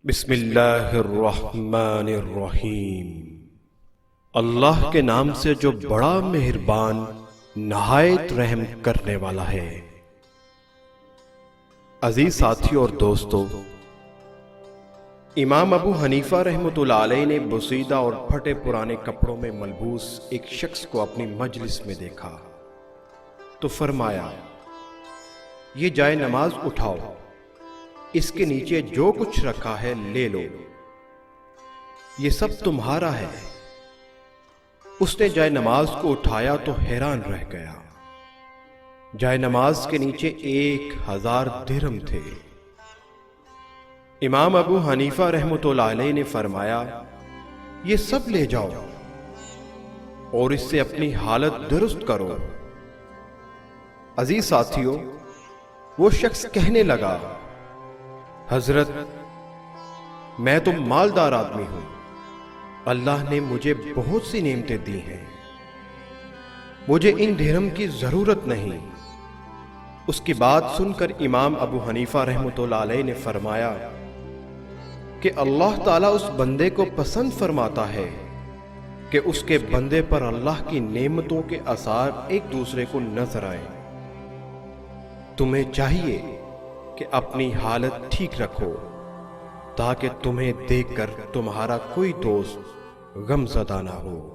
بسم اللہ الرحمن الرحیم۔ اللہ کے نام سے جو بڑا مہربان نہایت رحم کرنے والا ہے۔ عزیز ساتھی اور دوستو، امام ابو حنیفہ رحمۃ اللہ علیہ نے بوسیدہ اور پھٹے پرانے کپڑوں میں ملبوس ایک شخص کو اپنی مجلس میں دیکھا تو فرمایا، یہ جائے نماز اٹھاؤ، اس کے نیچے جو کچھ رکھا ہے لے لو، یہ سب تمہارا ہے۔ اس نے جائے نماز کو اٹھایا تو حیران رہ گیا۔ جائے نماز کے نیچے 1000 درہم تھے۔ امام ابو حنیفہ رحمۃ اللہ علیہ نے فرمایا، یہ سب لے جاؤ اور اس سے اپنی حالت درست کرو۔ عزیز ساتھیو، وہ شخص کہنے لگا، حضرت میں تو مالدار آدمی ہوں، اللہ نے مجھے بہت سی نعمتیں دی ہیں، مجھے ان درہم کی ضرورت نہیں۔ اس کی بات سن کر امام ابو حنیفہ رحمۃ اللہ علیہ نے فرمایا کہ اللہ تعالیٰ اس بندے کو پسند فرماتا ہے کہ اس کے بندے پر اللہ کی نعمتوں کے آثار ایک دوسرے کو نظر آئیں۔ تمہیں چاہیے کہ اپنی حالت ٹھیک رکھو تاکہ تمہیں دیکھ کر تمہارا کوئی دوست غم زدہ نہ ہو۔